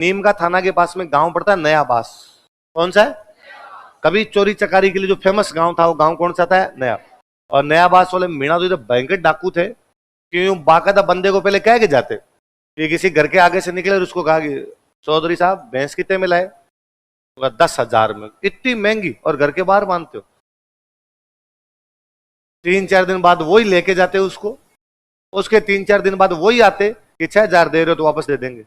नीम का थाना के पास में गांव पड़ता है नया बास। कौन सा है? कभी चोरी चकारी के लिए जो फेमस गांव था वो गांव कौन सा था? नया। और नया बास वाले मीणा तो इधर भयंकर डाकू थे कि यूं बाकायदा बंदे को पहले कह के जाते कि किसी घर के आगे से निकले और उसको कहा कि चौधरी साहब भैंस कितने में लाए? 10,000 में। इतनी महंगी और घर के बाहर बांधते हो। 3-4 दिन बाद वही लेके जाते उसको, उसके 3-4 दिन बाद वही आते कि 6,000 दे रहे हो तो वापस दे देंगे।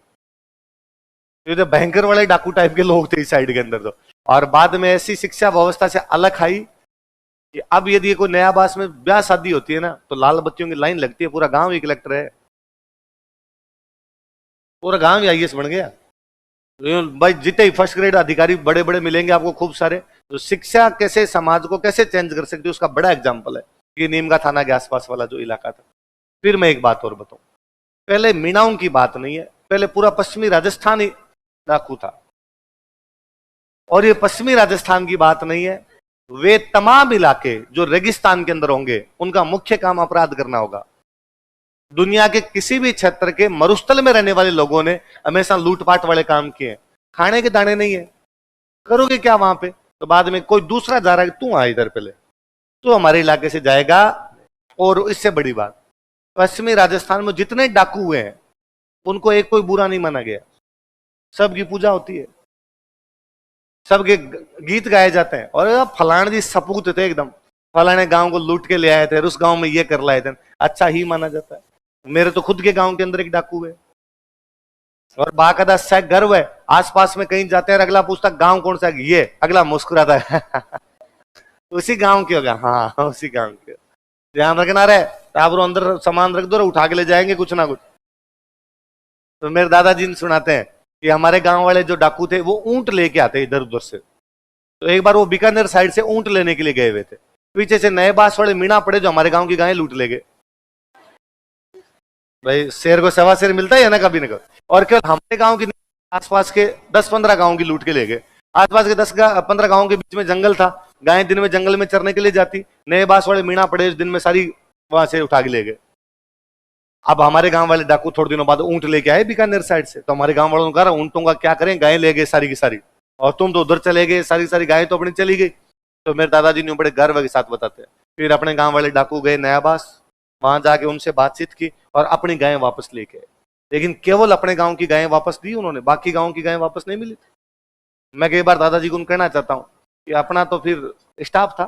ये तो भयंकर वाले डाकू टाइप के लोग थे इस साइड के अंदर तो। और बाद में ऐसी शिक्षा व्यवस्था से अलग आई कि अब यदि कोई नया बास में ब्याह शादी होती है ना तो लाल बत्तियों की लाइन लगती है, पूरा गांव ही कलेक्टर है, पूरा गांव ही आईएएस बन गया भाई। जितने ही फर्स्ट ग्रेड अधिकारी बड़े बड़े मिलेंगे आपको खूब सारे। तो शिक्षा कैसे समाज को कैसे चेंज कर सकती है उसका बड़ा एग्जाम्पल है कि नीम का थाना के आसपास वाला जो इलाका था। फिर मैं एक बात और बताऊं, पहले मीणाओं की बात नहीं है, पहले पूरा पश्चिमी राजस्थान ही डाकू था। और ये पश्चिमी राजस्थान की बात नहीं है, वे तमाम इलाके जो रेगिस्तान के अंदर होंगे उनका मुख्य काम अपराध करना होगा। दुनिया के किसी भी क्षेत्र के मरुस्थल में रहने वाले लोगों ने हमेशा लूटपाट वाले काम किए। खाने के दाने नहीं है, करोगे क्या वहां पे? तो बाद में कोई दूसरा जा रहा है, तू आ इधर, पहले तू हमारे इलाके से जाएगा। और इससे बड़ी बात, पश्चिमी राजस्थान में जितने डाकू हुए हैं उनको एक कोई बुरा नहीं माना गया, सबकी पूजा होती है, सबके गीत गाए जाते हैं। और फलाने जी सपूत थे एकदम, फलाने गांव को लूट के ले आए थे, उस गांव में ये कर लाए थे, अच्छा ही माना जाता है। मेरे तो खुद के गांव के अंदर एक डाकू है और बाकायदा से गर्व है। आसपास में कहीं जाते हैं, अगला पूछता गांव कौन सा है, ये अगला मुस्कुराता है उसी गांव के होगा, हाँ उसी गांव के। ध्यान रखना रहे, आप अंदर सामान रख दो, उठा के ले जाएंगे कुछ ना कुछ। तो मेरे दादाजी ने सुनाते हैं कि हमारे गांव वाले जो डाकू थे वो ऊंट लेके आते इधर उधर से। तो एक बार वो बीकानेर साइड से ऊंट लेने के लिए गए हुए थे, पीछे से नए बास वाले मीणा पड़े जो हमारे गांव की गायें लूट ले गए। भाई शेर को सवा शेर मिलता है ना कभी ना कभी। और केवल हमारे गांव की आसपास के 10-15 गांव की लूट के ले गए। आसपास के 10-15 गांव के बीच में जंगल था, गायें दिन में जंगल में चरने के लिए जाती, नए बास वाले मीणा पड़े दिन में सारी वहां से उठा के ले गए। अब हमारे गांव वाले डाकू थोड़े दिनों बाद ऊंट लेके आए बीकानेर साइड से। तो हमारे गांव वालों ने कहा ऊंटों का क्या करें, गायें ले गए सारी की सारी, और तुम तो उधर चले गए, सारी सारी गायें तो अपनी चली गई। तो मेरे दादाजी ने बड़े गर्व के साथ बताते हैं, फिर अपने गांव वाले डाकू गए नया बास, वहां जाके उनसे बातचीत की और अपनी गायें वापस लेके आए। लेकिन केवल अपने गांव की गायें वापस दी उन्होंने, बाकी गांव की गायें वापस नहीं मिली। मैं कई बार दादाजी को कहना चाहता हूं कि अपना तो फिर स्टाफ था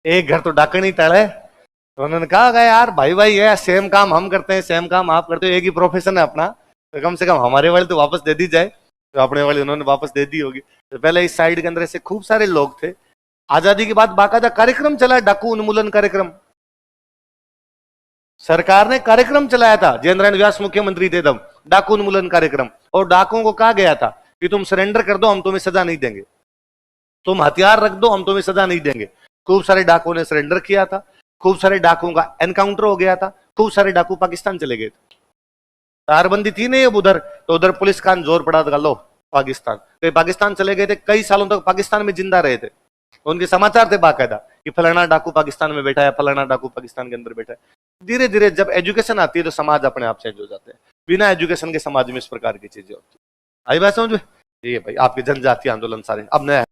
एक घर तो डाकन ही टड़े। तो उन्होंने कहा यार भाई भाई है, सेम काम हम करते हैं, सेम काम आप करते हो, एक ही प्रोफेशन है अपना, तो कम से कम हमारे वाले तो वापस दे दी जाए। तो अपने वाले उन्होंने वापस दे दी होगी। तो पहले इस साइड के अंदर ऐसे खूब सारे लोग थे। आजादी के बाद बाकायदा कार्यक्रम चला, डाकू उन्मूलन कार्यक्रम, सरकार ने कार्यक्रम चलाया था। जयेंद्र नारायण व्यास मुख्यमंत्री थे तब, डाकू उन्मूलन कार्यक्रम। और डाकुओं को कहा गया था कि तुम सरेंडर कर दो, हम तुम्हें सजा नहीं देंगे, तुम हथियार रख दो, हम तुम्हें सजा नहीं देंगे। खूब सारे डाकुओं ने सरेंडर किया था, खूब सारे डाकुओं का एनकाउंटर हो गया था, खूब सारे डाकू पाकिस्तान चले गए थे। तारबंदी थी नहीं अब उधर, तो उधर पुलिस का जोर पड़ा था, लो पाकिस्तान, कई पाकिस्तान चले गए थे, कई सालों तक पाकिस्तान में जिंदा रहे थे। उनके समाचार थे बाकायदा कि फलाना डाकू पाकिस्तान में बैठा है, फलाना डाकू पाकिस्तान के अंदर बैठा है। धीरे धीरे जब एजुकेशन आती है तो समाज अपने आप चेंज हो जाते हैं। बिना एजुकेशन के समाज में इस प्रकार की चीजें होती है। आई बात समझ में? ये भाई आपके जनजातीय आंदोलन सारे अब नया